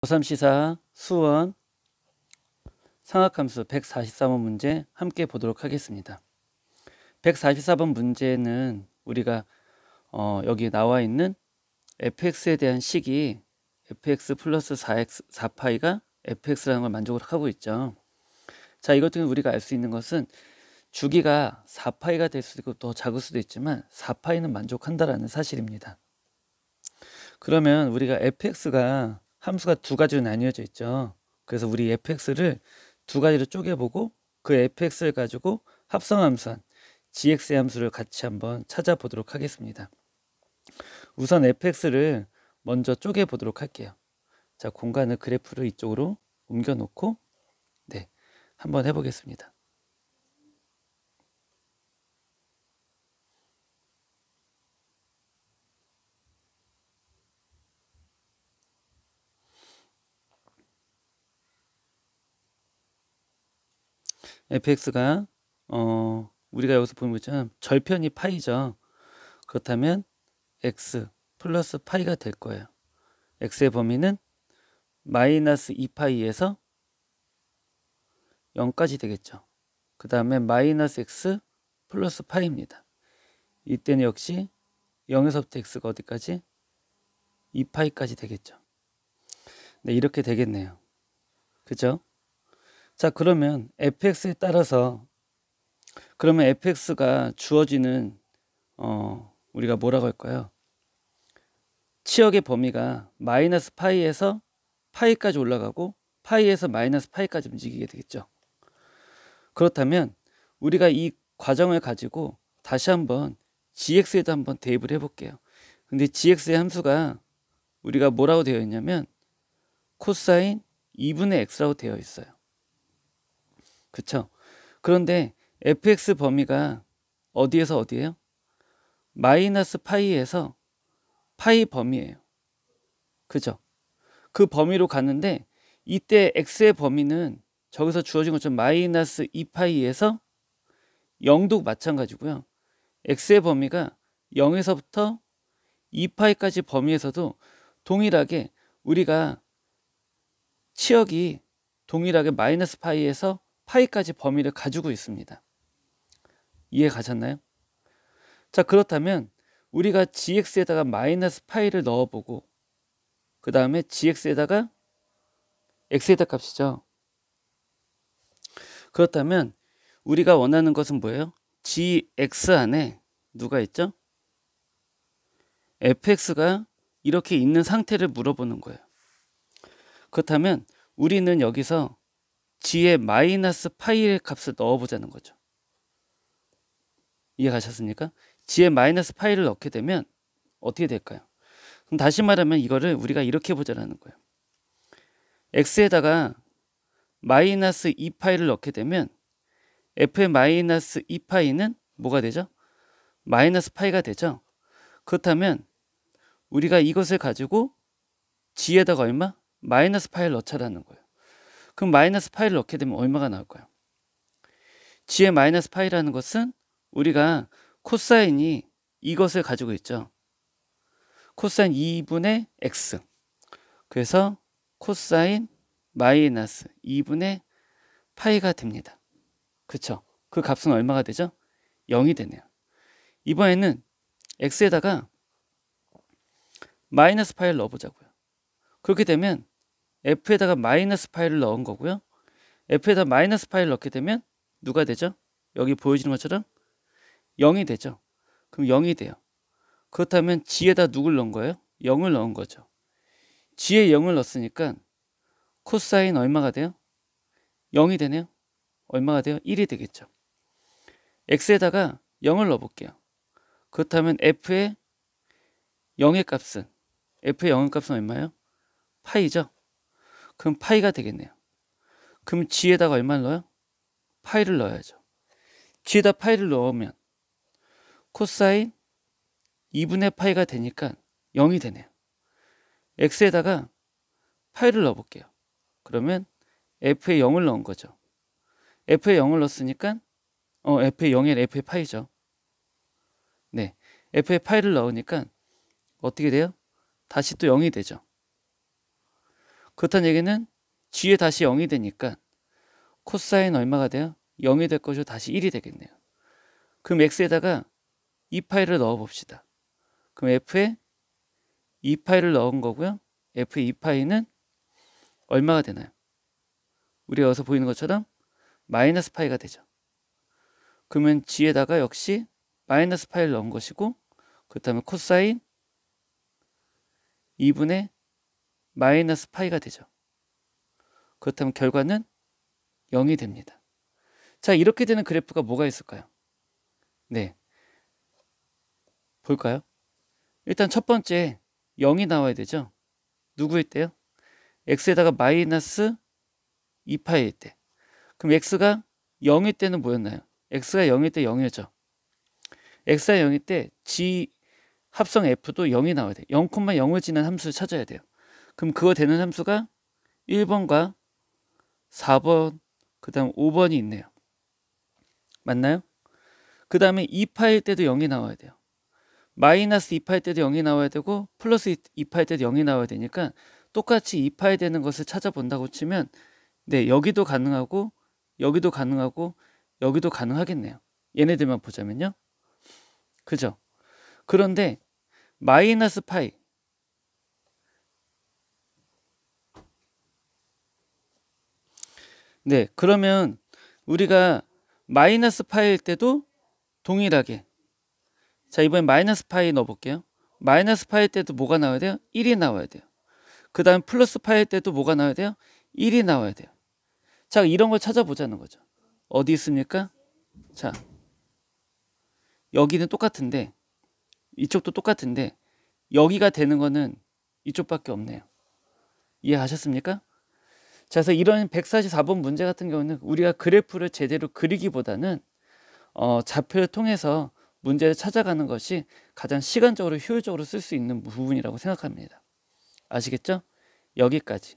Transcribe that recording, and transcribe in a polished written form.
고3 시사 수원 상학함수 144번 문제 함께 보도록 하겠습니다. 144번 문제는 우리가 여기 나와 있는 fx에 대한 식이 fx 플러스 4파이가 fx라는 걸 만족을 하고 있죠. 자, 이것 중 우리가 알 수 있는 것은 주기가 4파이가 될 수도 있고 더 작을 수도 있지만 4파이는 만족한다라는 사실입니다. 그러면 우리가 fx가 함수가 두 가지로 나뉘어져 있죠. 그래서 우리 fx를 두 가지로 쪼개보고 그 fx를 가지고 합성함수한 gx의 함수를 같이 한번 찾아보도록 하겠습니다. 우선 fx를 먼저 쪼개보도록 할게요. 자, 공간을 그래프를 이쪽으로 옮겨놓고 한번 해보겠습니다. fx가 우리가 여기서 보는 것처럼 절편이 파이죠. 그렇다면 x 플러스 파이가 될 거예요. x의 범위는 마이너스 2파이에서 0까지 되겠죠. 그 다음에 마이너스 x 플러스 파이입니다. 이때는 역시 0에서부터 x가 어디까지? 2파이까지 되겠죠. 네, 이렇게 되겠네요. 그죠? 자, 그러면 fx에 따라서 그러면 fx가 주어지는 우리가 뭐라고 할까요? 치역의 범위가 마이너스 파이에서 파이까지 올라가고 파이에서 마이너스 파이까지 움직이게 되겠죠. 그렇다면 우리가 이 과정을 가지고 다시 한번 gx에도 한번 대입을 해볼게요. 근데 gx의 함수가 우리가 뭐라고 되어 있냐면 코사인 2분의 x라고 되어 있어요. 그쵸? 그런데 fx 범위가 어디에서 어디예요? 마이너스 파이에서 파이 범위예요. 그죠? 그 범위로 갔는데 이때 x의 범위는 저기서 주어진 것처럼 마이너스 2파이에서 0도 마찬가지고요. x의 범위가 0에서부터 2파이까지 범위에서도 동일하게 우리가 치역이 동일하게 마이너스 파이에서 파이까지 범위를 가지고 있습니다. 이해 가셨나요? 자, 그렇다면 우리가 gx에다가 마이너스 파이를 넣어보고 그 다음에 gx에다가 x에다 값이죠. 그렇다면 우리가 원하는 것은 뭐예요? gx 안에 누가 있죠? fx가 이렇게 있는 상태를 물어보는 거예요. 그렇다면 우리는 여기서 g의 마이너스 파이의 값을 넣어보자는 거죠. 이해 가셨습니까? g의 마이너스 파이를 넣게 되면 어떻게 될까요? 그럼 다시 말하면 이거를 우리가 이렇게 보자는 거예요. x에다가 마이너스 2파이를 넣게 되면 f의 마이너스 2파이는 뭐가 되죠? 마이너스 파이가 되죠. 그렇다면 우리가 이것을 가지고 g에다가 얼마? 마이너스 파이를 넣자라는 거예요. 그럼 마이너스 파이를 넣게 되면 얼마가 나올까요? g의 마이너스 파이라는 것은 우리가 코사인이 이것을 가지고 있죠. 코사인 2분의 x. 그래서 코사인 마이너스 2분의 파이가 됩니다. 그쵸? 그 값은 얼마가 되죠? 0이 되네요. 이번에는 x에다가 마이너스 파이를 넣어보자고요. 그렇게 되면 f에다가 마이너스 파이를 넣은 거고요. f에다 마이너스 파이를 넣게 되면 누가 되죠? 여기 보여지는 것처럼 0이 되죠. 그럼 0이 돼요. 그렇다면 g에다 누굴 넣은 거예요? 0을 넣은 거죠. g에 0을 넣었으니까 코사인 얼마가 돼요? 0이 되네요. 얼마가 돼요? 1이 되겠죠. x에다가 0을 넣어볼게요. 그렇다면 f의 0의 값은 f의 0의 값은 얼마예요? 파이죠. 그럼 파이가 되겠네요. 그럼 g에다가 얼마를 넣어요? 파이를 넣어야죠. g에다 파이를 넣으면 코사인 2분의 파이가 되니까 0이 되네요. x에다가 파이를 넣어볼게요. 그러면 f에 0을 넣은 거죠. f에 0을 넣었으니까 f에 0에 f에 파이죠. 네, f에 파이를 넣으니까 어떻게 돼요? 다시 또 0이 되죠. 그렇다는 얘기는 G에 다시 0이 되니까 코사인 얼마가 돼요? 0이 될 것이고 다시 1이 되겠네요. 그럼 X에다가 2파이를 넣어 봅시다. 그럼 F에 2파이를 넣은 거고요. F의 2파이는 얼마가 되나요? 우리가 여기서 보이는 것처럼 마이너스 파이가 되죠. 그러면 G에다가 역시 마이너스 파이를 넣은 것이고, 그렇다면 코사인 2분의 마이너스 파이가 되죠. 그렇다면 결과는 0이 됩니다. 자, 이렇게 되는 그래프가 뭐가 있을까요? 네, 볼까요? 일단 첫 번째 0이 나와야 되죠. 누구일 때요? X에다가 마이너스 2파이일 때. 그럼 X가 0일 때는 뭐였나요? X가 0일 때 0이었죠. X가 0일 때 G 합성 F도 0이 나와야 돼요. 0,0을 지난 함수를 찾아야 돼요. 그럼 그거 되는 함수가 1번과 4번, 그 다음 5번이 있네요. 맞나요? 그 다음에 2파일 때도 0이 나와야 돼요. 마이너스 2파일 때도 0이 나와야 되고 플러스 2파일 때도 0이 나와야 되니까 똑같이 2파일 되는 것을 찾아본다고 치면 네, 여기도 가능하고 여기도 가능하고 여기도 가능하겠네요. 얘네들만 보자면요. 그죠? 그런데 마이너스 파이, 네, 그러면 우리가 마이너스 파이일 때도 동일하게, 자, 이번엔 마이너스 파이 넣어볼게요. 마이너스 파이일 때도 뭐가 나와야 돼요? 1이 나와야 돼요. 그 다음 플러스 파이일 때도 뭐가 나와야 돼요? 1이 나와야 돼요. 자, 이런 걸 찾아보자는 거죠. 어디 있습니까? 자, 여기는 똑같은데 이쪽도 똑같은데 여기가 되는 거는 이쪽밖에 없네요. 이해하셨습니까? 자, 그래서 이런 144번 문제 같은 경우는 우리가 그래프를 제대로 그리기보다는 좌표를 통해서 문제를 찾아가는 것이 가장 시간적으로 효율적으로 쓸 수 있는 부분이라고 생각합니다. 아시겠죠? 여기까지.